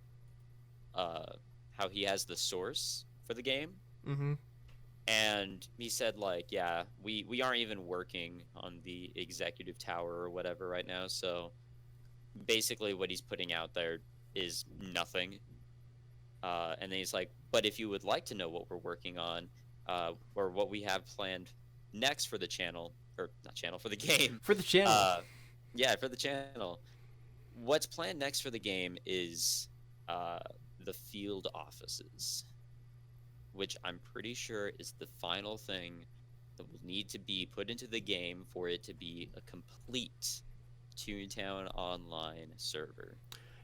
uh how he has the source for the game. Mm-hmm. And he said like, yeah, we aren't even working on the executive tower or whatever right now, so basically what he's putting out there is nothing. And then he's like, but if you would like to know what we're working on, or what we have planned next for the channel, or not channel, for the game, For the channel. uh, yeah, for the channel, what's planned next for the game is uh, the field offices, which I'm pretty sure is the final thing that will need to be put into the game for it to be a complete Toontown online server.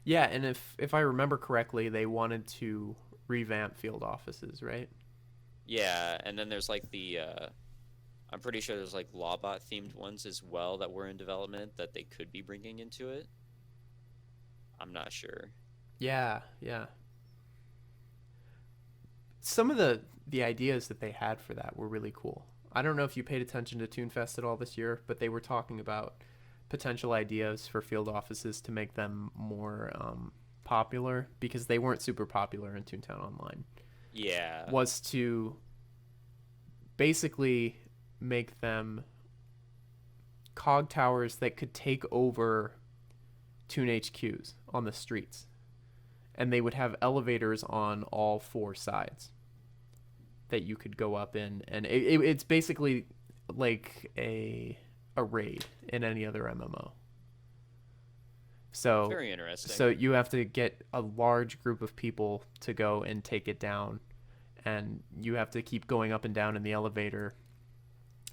Yeah, and if I remember correctly, they wanted to revamp field offices, right? Yeah, and then there's like I'm pretty sure there's like Lawbot themed ones as well that were in development that they could be bringing into it. I'm not sure. Yeah, yeah. Some of the ideas that they had for that were really cool. I don't know if you paid attention to Toonfest at all this year, but they were talking about potential ideas for field offices to make them more popular because they weren't super popular in Toontown Online. Yeah. Was to basically make them cog towers that could take over Toon HQs on the streets, and they would have elevators on all four sides that you could go up in, and it's basically like a raid in any other MMO. So Very interesting. so you have to get a large group of people to go and take it down, and you have to keep going up and down in the elevator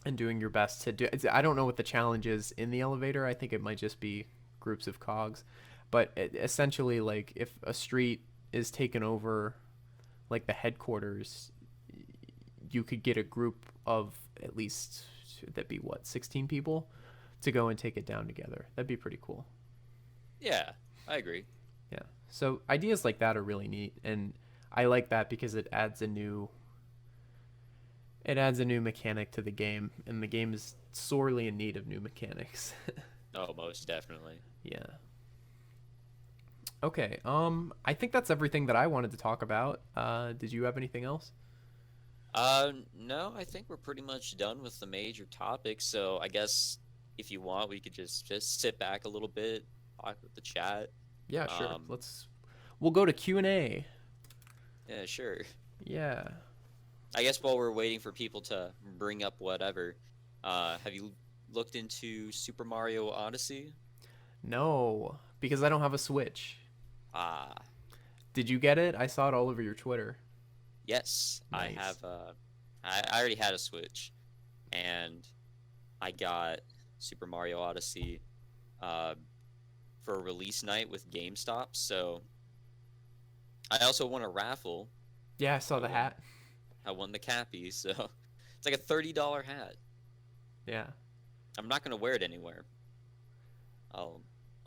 and doing your best to do. I don't know what the challenge is in the elevator. I think it might just be groups of cogs, but essentially, like if a street is taken over, like the headquarters, you could get a group of at least that'd be what 16 people to go and take it down together. That'd be pretty cool. Yeah, I agree. Yeah. So ideas like that are really neat, and I like that because it adds a new mechanic to the game, and the game is sorely in need of new mechanics. Oh, most definitely. Yeah. Okay. I think that's everything that I wanted to talk about. Did you have anything else? No, I think we're pretty much done with the major topics. So I guess if you want, we could just sit back a little bit, talk with the chat. Yeah, sure. Um, We'll go to Q&A. yeah, sure. Yeah. I guess while we're waiting for people to bring up whatever, have you looked into Super Mario Odyssey? No, because I don't have a Switch. Ah, Did you get it? I saw it all over your Twitter. yes, I Nice. have. I already had a Switch, and I got Super Mario Odyssey, uh, for a release night with GameStop. So I also won a raffle. Yeah, I saw I the won. hat. I won the cappy. So it's like a $30 hat. Yeah. I'm not gonna wear it anywhere. I'll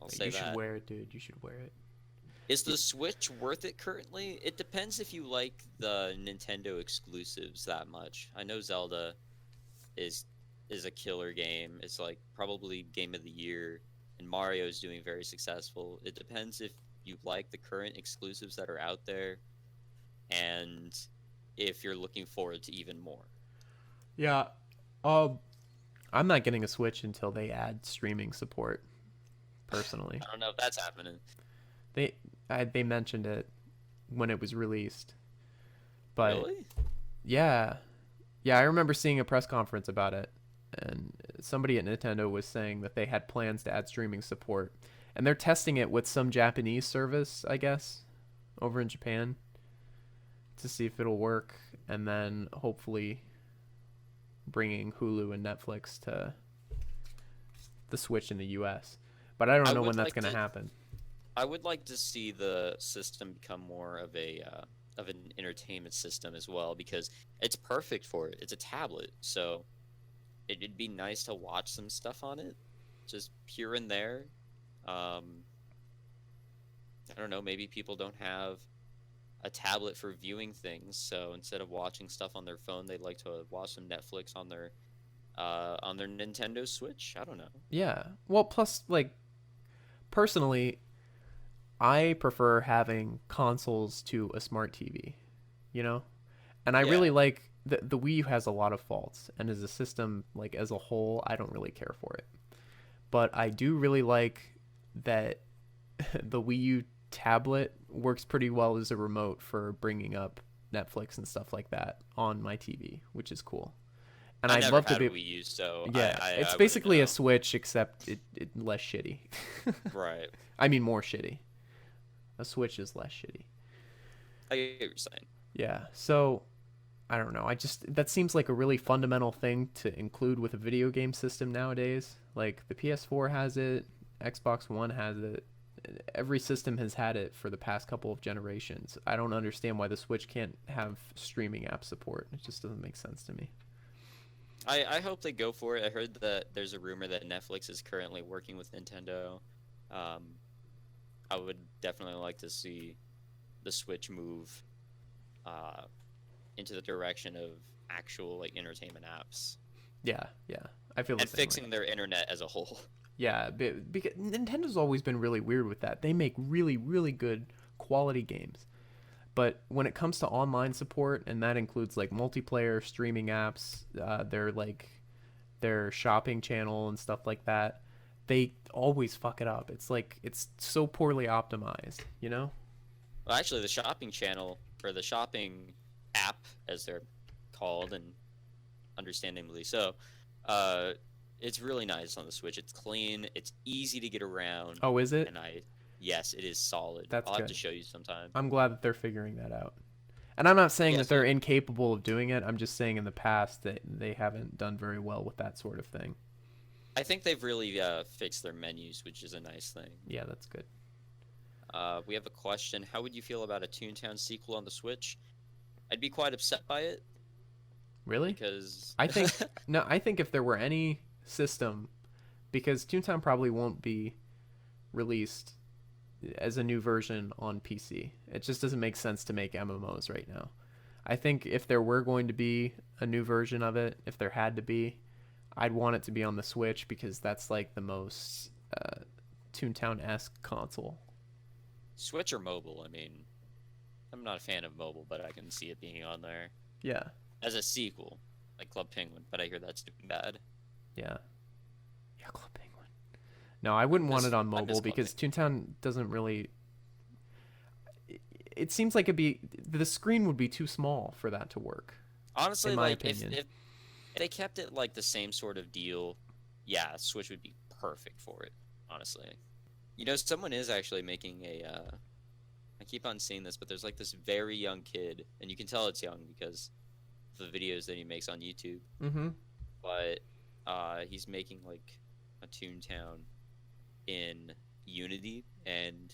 say You should that. wear it, dude. You should wear it. Is the Switch worth it currently? It depends if you like the Nintendo exclusives that much. I know Zelda is is a killer game. It's like probably game of the year, and Mario is doing very successful. It depends if you like the current exclusives that are out there, and if you're looking forward to even more. Yeah. Um, I'm not getting a Switch until they add streaming support. Personally, I don't know if that's happening. they they mentioned it when it was released, but Really? yeah, yeah, I remember seeing a press conference about it, and somebody at Nintendo was saying that they had plans to add streaming support, and they're testing it with some Japanese service, I guess, over in Japan to see if it'll work, and then hopefully bringing Hulu and Netflix to the Switch in the US. But I don't I know when would that's like going to to. happen. I would like to see the system become more of an entertainment system as well because it's perfect for it. It's a tablet, so it'd be nice to watch some stuff on it, just here and there. I don't know, maybe people don't have a tablet for viewing things, so instead of watching stuff on their phone, they'd like to watch some Netflix on their Nintendo Switch. I don't know. Yeah. Well, plus, like, personally, I prefer having consoles to a smart TV, you know? And I really Yeah, like the Wii U has a lot of faults, and as a system, like as a whole, I don't really care for it. But I do really like that the Wii U tablet works pretty well as a remote for bringing up Netflix and stuff like that on my TV, which is cool. And I I'd never love to had a be, Wii U, so yeah, it's I wouldn't basically a know. Switch except it less shitty. Right. I mean, more shitty. A Switch is less shitty. I get what you're saying. Yeah. So I don't know. I just that seems like a really fundamental thing to include with a video game system nowadays. Like the PS4 has it, Xbox One has it. Every system has had it for the past couple of generations. I don't understand why the Switch can't have streaming app support. It just doesn't make sense to me. I hope they go for it. I heard that there's a rumor that Netflix is currently working with Nintendo. Um, I would definitely like to see the Switch move uh, into the direction of actual like entertainment apps Yeah, yeah. I feel the and same way. fixing their internet as a whole. Yeah, because Nintendo's always been really weird with that. They make really, really good quality games. But when it comes to online support, and that includes like multiplayer streaming apps, their shopping channel and stuff like that, they always fuck it up. It's like it's so poorly optimized, you know? Well, actually, the shopping channel or the shopping app, as they're called, and understandably so, uh, it's really nice on the Switch. It's clean, it's easy to get around, Oh, is it? and yes, it is solid. That's I'll have to good. show you sometime. I'm glad that they're figuring that out. And I'm not saying Yeah, that they're so incapable of doing it. I'm just saying in the past that they haven't done very well with that sort of thing. I think they've really fixed their menus, which is a nice thing. Yeah, that's good. We have a question. How would you feel about a Toontown sequel on the Switch? I'd be quite upset by it Really? because I think no, I think if there were any system because Toontown probably won't be released as a new version on PC. It just doesn't make sense to make MMOs right now. I think if there were going to be a new version of it, if there had to be, I'd want it to be on the Switch because that's like the most Toontown-esque console. Switch or mobile. I mean, I'm not a fan of mobile, but I can see it being on there Yeah, as a sequel, like Club Penguin. But I hear that's doing bad. yeah, yeah. Club Penguin. No, I wouldn't want it on I miss mobile Club because Penguin. Toontown doesn't really. It seems like the screen would be too small for that to work, in Honestly, my like opinion. if they kept it like the same sort of deal, yeah, Switch would be perfect for it. Honestly, you know, someone is actually making a. I keep on seeing this, but there's like this very young kid, and you can tell it's young because of the videos that he makes on YouTube. Mm-hmm. But he's making like a Toontown in Unity, and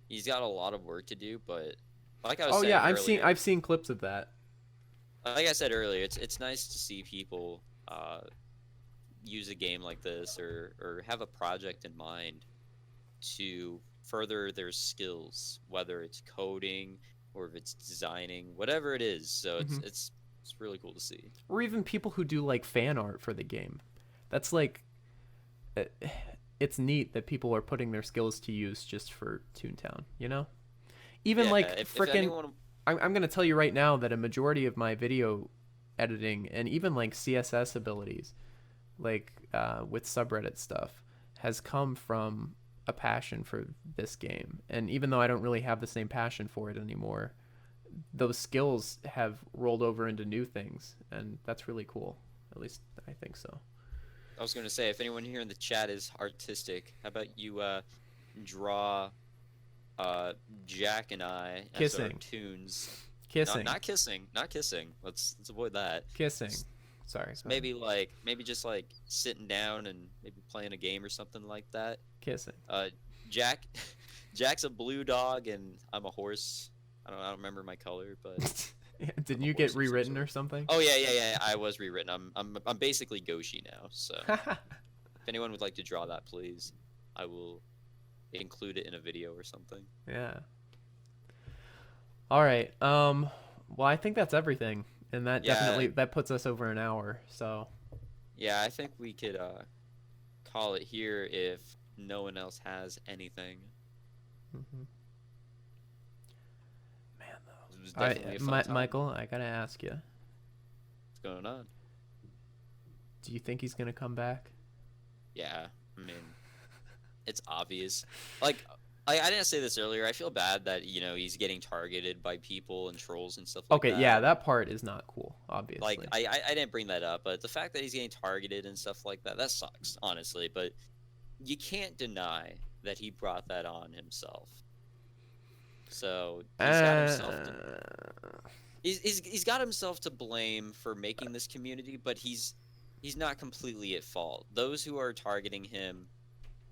he's got a lot of work to do. But like I was Oh yeah, saying earlier, I've seen clips of that. like I said earlier, it's nice to see people use a game like this or have a project in mind to further their skills, whether it's coding or if it's designing, whatever it is. So Hmm. it's really cool to see. Or even people who do like fan art for the game. That's like, uh, it's neat that people are putting their skills to use just for Toontown. You know, even Yeah, like if frickin' anyone, I'm gonna tell you right now that a majority of my video editing and even like CSS abilities, like with subreddit stuff, has come from a passion for this game. And even though I don't really have the same passion for it anymore, those skills have rolled over into new things, and that's really cool. At least I think so. I was going to say, if anyone here in the chat is artistic, how about you draw Jack and I as our Kissing, tunes? kissing, Not kissing, not kissing. Let's avoid that. kissing. Sorry, sorry. Maybe just like sitting down and maybe playing a game or something like that. Kissing. Uh, Jack, Jack's a blue dog and I'm a horse. I don't remember my color, but Didn't you get rewritten or something? Oh yeah. I was rewritten. I'm basically Goshi now. So if anyone would like to draw that, please, I will include it in a video or something. Yeah. All right. Well, I think that's everything, and that definitely that puts us over an hour. So. Yeah, I think we could call it here if no one else has anything. Mm-hmm. Man, though. It was definitely a fun time. Michael, I gotta ask you. What's going on? Do you think he's gonna come back? Yeah, I mean, it's obvious. Like, I didn't say this earlier. I feel bad that, you know, he's getting targeted by people and trolls and stuff like that. Okay, yeah, that part is not cool, obviously. Like, I didn't bring that up, but the fact that he's getting targeted and stuff like that sucks, honestly. But you can't deny that he brought that on himself. So he's got himself he's got himself to blame for making this community, but he's not completely at fault. Those who are targeting him,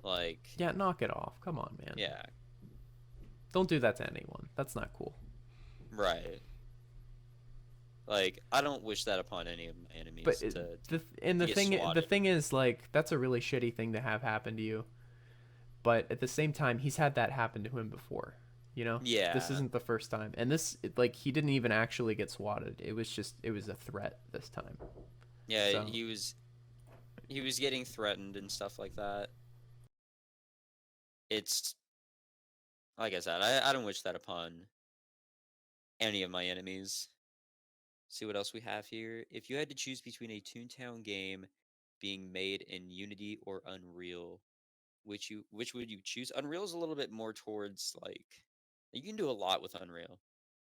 like, yeah, knock it off. Come on, man. Yeah. Don't do that to anyone. That's not cool. Right. Like, I don't wish that upon any of my enemies. But the thing is, like, that's a really shitty thing to have happen to you. But at the same time, he's had that happen to him before. You know? Yeah. This isn't the first time. And this, like, he didn't even actually get swatted. It was a threat this time. Yeah, so. he was getting threatened and stuff like that. It's, like I said, I don't wish that upon any of my enemies. See what else we have here. If you had to choose between a Toontown game being made in Unity or Unreal, which would you choose? Unreal is a little bit more towards, like, you can do a lot with Unreal,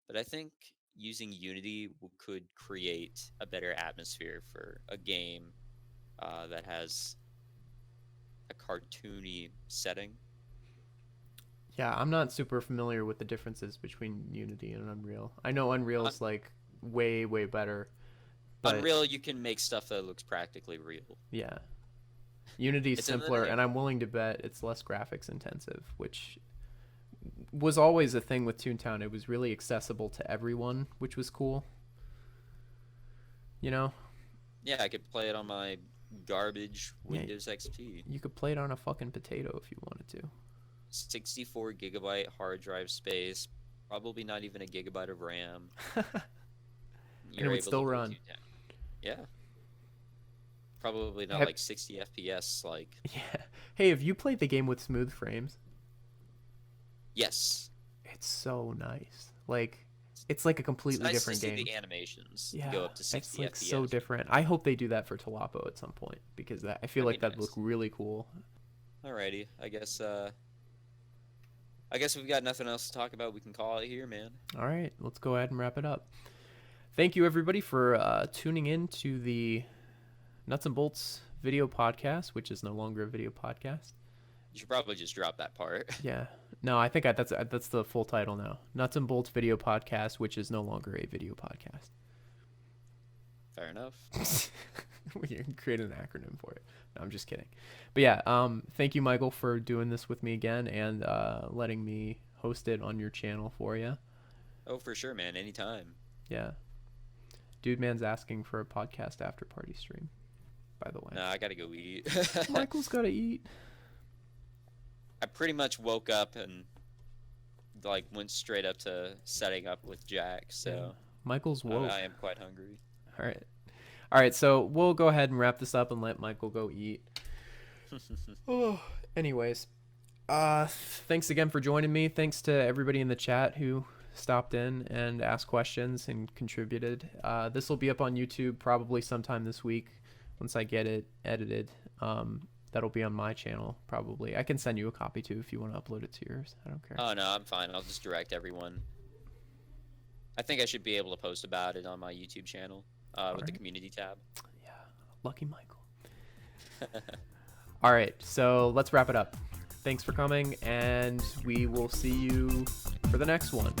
but I think using Unity could create a better atmosphere for a game that has a cartoony setting. Yeah, I'm not super familiar with the differences between Unity and Unreal. I know Unreal's like way better. But Unreal, you can make stuff that looks practically real. Yeah. Unity's simpler, and I'm willing to bet it's less graphics intensive, which was always a thing with Toontown. It was really accessible to everyone, which was cool. You know? Yeah, I could play it on my garbage Windows XP. You could play it on a fucking potato if you wanted to. 64 gigabyte hard drive space, probably not even a gigabyte of RAM. And it would still run. Yeah. Probably not like 60 FPS, like. Yeah. Hey, have you played the game with smooth frames? Yes. It's so nice. Like, it's like a completely different game. The animations yeah, go up to 60 it's like FPS. So different. I hope they do that for Talapo at some point, because I feel like that'd look really cool. Alrighty, I guess we've got nothing else to talk about. We can call it here, man. All right, let's go ahead and wrap it up. Thank you, everybody, for tuning in to the Nuts and Bolts video podcast, which is no longer a video podcast. You should probably just drop that part. Yeah. No, I think that's the full title now. Nuts and Bolts video podcast, which is no longer a video podcast. Fair enough. We can create an acronym for it. No, I'm just kidding. But yeah, thank you, Michael, for doing this with me again and letting me host it on your channel for you. Oh, for sure, man. Anytime. Yeah. Dude Man's asking for a podcast after party stream, by the way. Nah, I gotta go eat. Michael's gotta eat. I pretty much woke up and like went straight up to setting up with Jack, so yeah. Michael's woke. I am quite hungry. All right, so we'll go ahead and wrap this up and let Michael go eat. Anyways, thanks again for joining me. Thanks to everybody in the chat who stopped in and asked questions and contributed. This will be up on YouTube probably sometime this week once I get it edited. That'll be on my channel probably. I can send you a copy too if you want to upload it to yours. I don't care. Oh no, I'm fine. I'll just direct everyone. I think I should be able to post about it on my YouTube channel with the community tab. Yeah, lucky Michael. All right, so let's wrap it up. Thanks for coming, and we will see you for the next one.